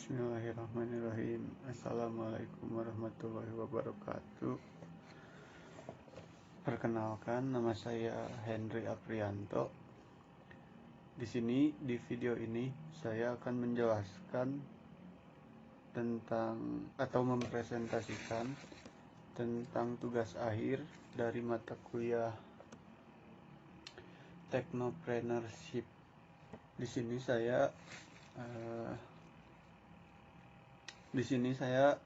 Bismillahirrahmanirrahim. Assalamualaikum warahmatullahi wabarakatuh. Perkenalkan, nama saya Henry Aprianto. Di sini, di video ini, saya akan menjelaskan tentang atau mempresentasikan tentang tugas akhir dari mata kuliah Technopreneurship. Di sini saya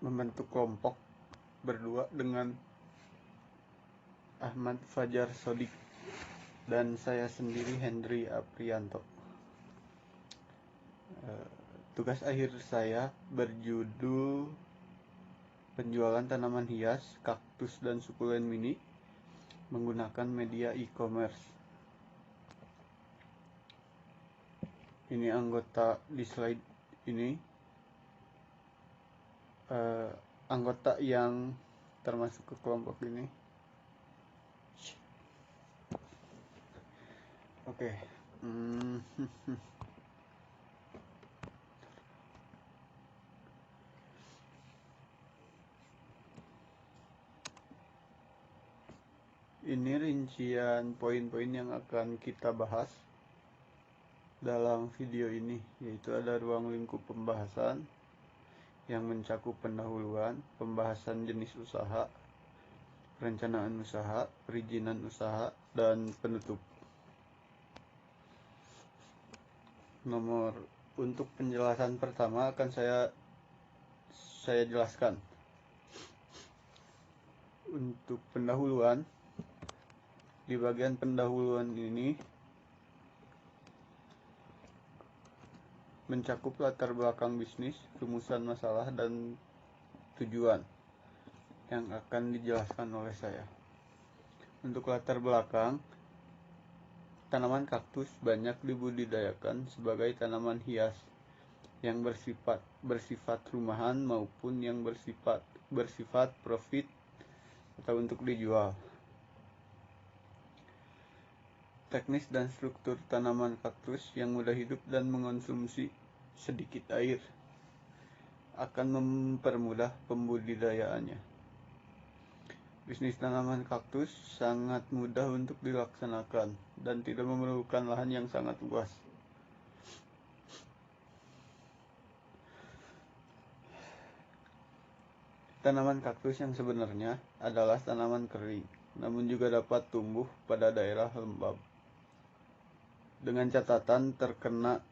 membentuk kelompok berdua dengan Ahmad Fajar Sodik dan saya sendiri Henry Aprianto. Tugas akhir saya berjudul penjualan tanaman hias, kaktus dan sukulen mini menggunakan media e-commerce. Ini anggota di slide ini. Anggota yang termasuk ke kelompok ini. Oke. Ini rincian poin-poin yang akan kita bahas dalam video ini, yaitu ada ruang lingkup pembahasan yang mencakup pendahuluan, pembahasan jenis usaha, perencanaan usaha, perizinan usaha, dan penutup. Untuk penjelasan pertama akan saya jelaskan. Untuk pendahuluan, di bagian pendahuluan ini mencakup latar belakang bisnis, rumusan masalah, dan tujuan yang akan dijelaskan oleh saya. Untuk latar belakang, tanaman kaktus banyak dibudidayakan sebagai tanaman hias yang bersifat rumahan maupun yang bersifat profit atau untuk dijual. Teknis dan struktur tanaman kaktus yang mudah hidup dan mengonsumsi sedikit air akan mempermudah pembudidayaannya. Bisnis tanaman kaktus sangat mudah untuk dilaksanakan dan tidak memerlukan lahan yang sangat luas. Tanaman kaktus yang sebenarnya adalah tanaman kering, namun juga dapat tumbuh pada daerah lembab. Dengan catatan terkena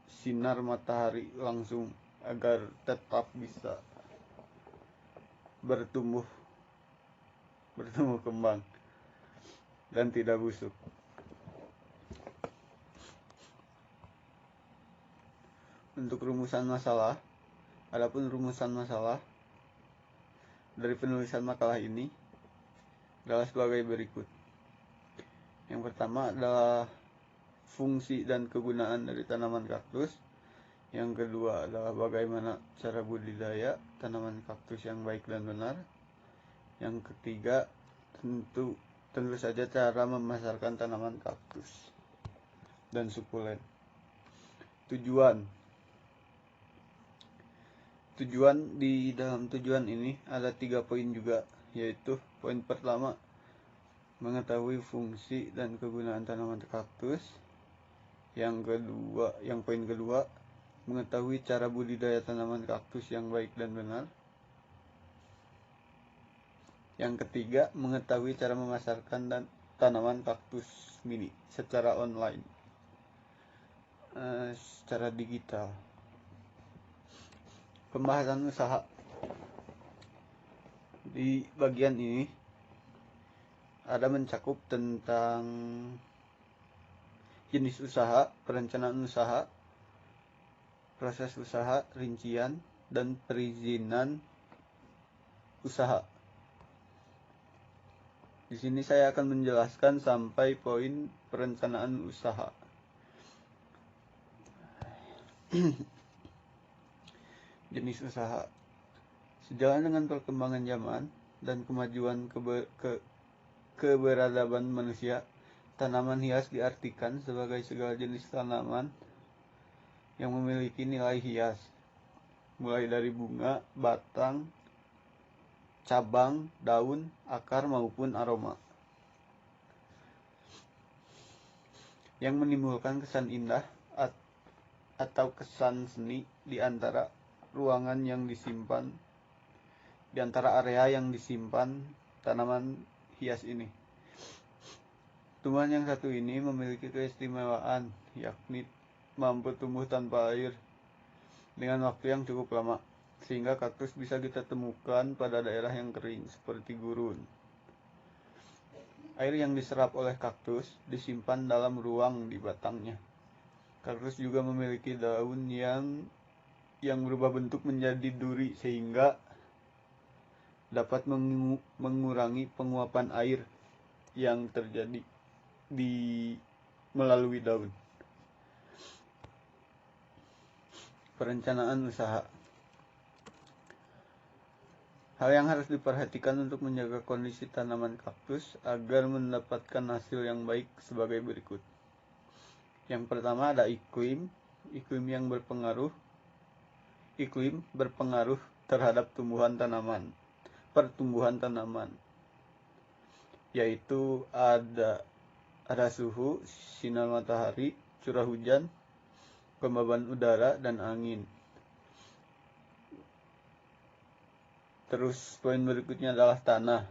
sinar matahari langsung agar tetap bisa bertumbuh kembang dan tidak busuk. Untuk rumusan masalah, adapun rumusan masalah dari penulisan makalah ini adalah sebagai berikut. Yang pertama adalah fungsi dan kegunaan dari tanaman kaktus. Yang kedua adalah bagaimana cara budidaya tanaman kaktus yang baik dan benar. Yang ketiga tentu saja cara memasarkan tanaman kaktus dan sukulen. Tujuan di dalam tujuan ini ada 3 poin juga, yaitu poin pertama mengetahui fungsi dan kegunaan tanaman kaktus. Yang poin kedua mengetahui cara budidaya tanaman kaktus yang baik dan benar. Yang ketiga mengetahui cara memasarkan tanaman kaktus mini secara online, secara digital. Pembahasan usaha di bagian ini ada mencakup tentang jenis usaha, perencanaan usaha, proses usaha, rincian, dan perizinan usaha. Di sini saya akan menjelaskan sampai poin perencanaan usaha. Jenis usaha. Sejalan dengan perkembangan zaman dan kemajuan keberadaban manusia, tanaman hias diartikan sebagai segala jenis tanaman yang memiliki nilai hias mulai dari bunga, batang, cabang, daun, akar maupun aroma, yang menimbulkan kesan indah atau kesan seni di antara area yang disimpan tanaman hias ini. Tumbuhan yang satu ini memiliki keistimewaan, yakni mampu tumbuh tanpa air dengan waktu yang cukup lama, sehingga kaktus bisa kita temukan pada daerah yang kering seperti gurun. Air yang diserap oleh kaktus disimpan dalam ruang di batangnya. Kaktus juga memiliki daun yang berubah bentuk menjadi duri sehingga dapat mengurangi penguapan air yang terjadi melalui daun. Perencanaan usaha. Hal yang harus diperhatikan untuk menjaga kondisi tanaman kaktus agar mendapatkan hasil yang baik sebagai berikut. Yang pertama ada iklim. Iklim berpengaruh terhadap pertumbuhan tanaman, yaitu ada suhu, sinar matahari, curah hujan, kelembaban udara, dan angin. Terus poin berikutnya adalah tanah.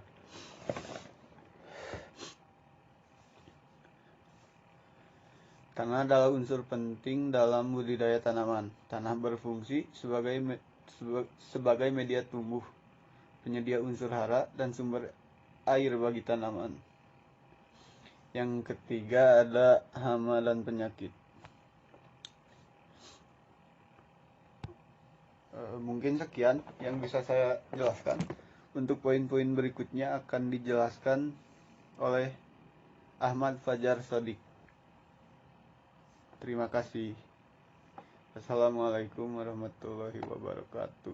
Tanah adalah unsur penting dalam budidaya tanaman. Tanah berfungsi sebagai media tumbuh, penyedia unsur hara, dan sumber air bagi tanaman. Yang ketiga ada hama dan penyakit. Mungkin sekian yang bisa saya jelaskan. Untuk poin-poin berikutnya akan dijelaskan oleh Ahmad Fajar Shodiq. Terima kasih. Assalamualaikum warahmatullahi wabarakatuh.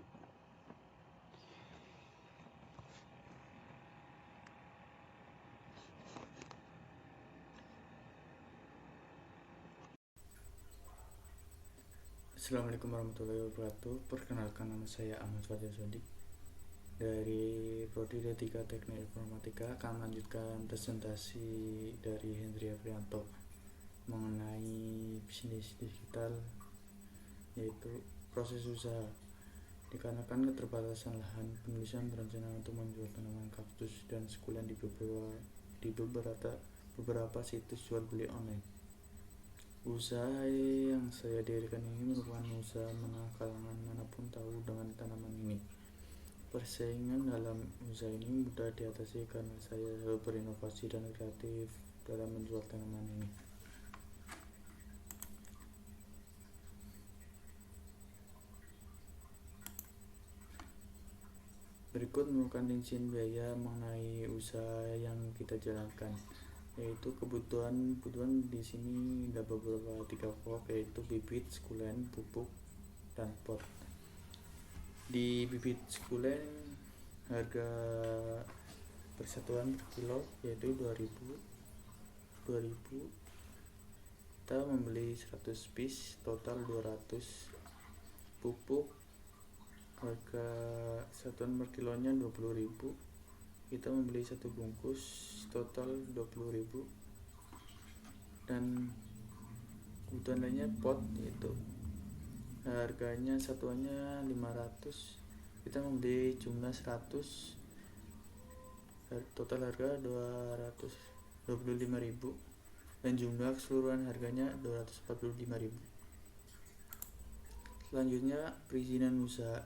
Assalamualaikum warahmatullahi wabarakatuh. Perkenalkan, nama saya Ahmad Fajar Shodiq dari Prodi D3 Teknik Informatika. Akan melanjutkan presentasi dari Hendri Aprianto mengenai bisnis digital, yaitu proses usaha. Dikarenakan keterbatasan lahan, penulisan berencana untuk menjual tanaman kaktus dan sukulen di beberapa situs jual beli online. Usaha yang saya dirikan ini merupakan usaha menengah kalangan manapun tahu dengan tanaman ini. Persaingan dalam usaha ini mudah diatasi karena saya selalu berinovasi dan kreatif dalam menjual tanaman ini. Berikut merupakan rincian biaya mengenai usaha yang kita jalankan, yaitu kebutuhan di sini ada beberapa 3 pokok, yaitu bibit, sukulen, pupuk, dan pot. Di bibit sukulen harga persatuan per kilo yaitu 2000 kita membeli 100 piece, total 200. Pupuk harga satuan per kilonya 20.000, kita membeli 1 bungkus, total 20.000. Dan kebutuhan lainnya pot, yaitu harganya satuannya 500, kita membeli jumlah 100, total harga 225.000, dan jumlah keseluruhan harganya 245.000. Selanjutnya perizinan usaha,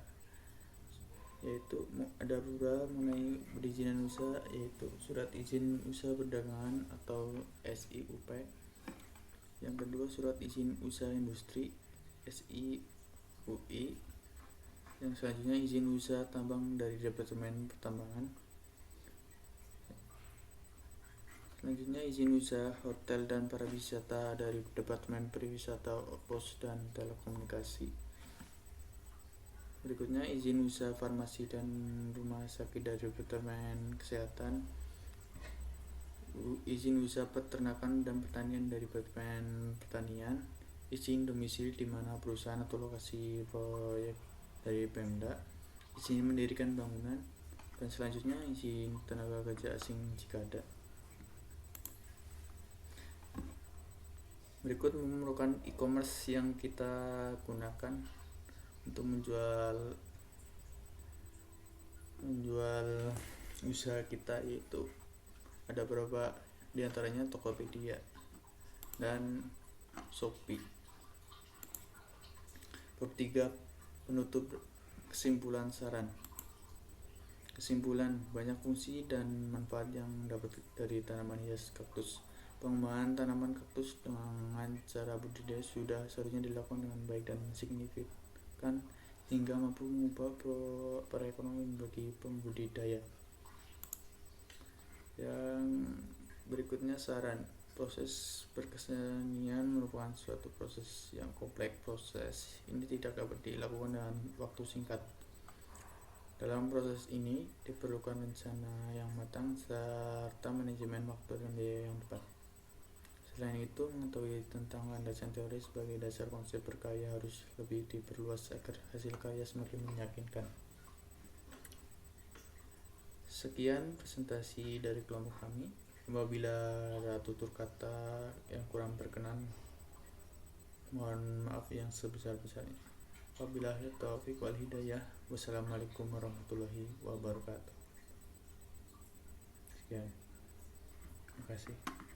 yaitu ada beberapa mengenai perizinan usaha, yaitu surat izin usaha perdagangan atau SIUP. Yang kedua, surat izin usaha industri SIUI. Yang selanjutnya, izin usaha tambang dari Departemen Pertambangan. Selanjutnya, izin usaha hotel dan pariwisata dari Departemen Pariwisata, Pos dan Telekomunikasi. Berikutnya, izin usaha farmasi dan rumah sakit dari Departemen Kesehatan. Izin usaha peternakan dan pertanian dari Departemen Pertanian. Izin domisili di mana perusahaan atau lokasi proyek dari Pemda, izin mendirikan bangunan, dan selanjutnya izin tenaga kerja asing jika ada. Berikut memerlukan e-commerce yang kita gunakan untuk menjual usaha kita, yaitu ada beberapa diantaranya Tokopedia dan Shopee. Bab 3 penutup kesimpulan saran. Kesimpulan, banyak fungsi dan manfaat yang dapat dari tanaman hias kaktus. Pengembangan tanaman kaktus dengan cara budidaya sudah seharusnya dilakukan dengan baik dan signifikan hingga mampu mengubah perekonomian bagi pembudidaya. Yang berikutnya saran. Proses berkesenian merupakan suatu proses yang kompleks. Proses ini tidak dapat dilakukan dalam waktu singkat. Dalam proses ini diperlukan rencana yang matang serta manajemen waktu dan biaya yang tepat. Selain itu, mengetahui tentang landasan teori sebagai dasar konsep berkarya harus lebih diperluas agar hasil karya semakin meyakinkan. Sekian presentasi dari kelompok kami. Apabila ada tutur kata yang kurang berkenan, mohon maaf yang sebesar-besarnya. Wabillahi taufiq wal hidayah. Wassalamualaikum warahmatullahi wabarakatuh. Sekian. Terima kasih.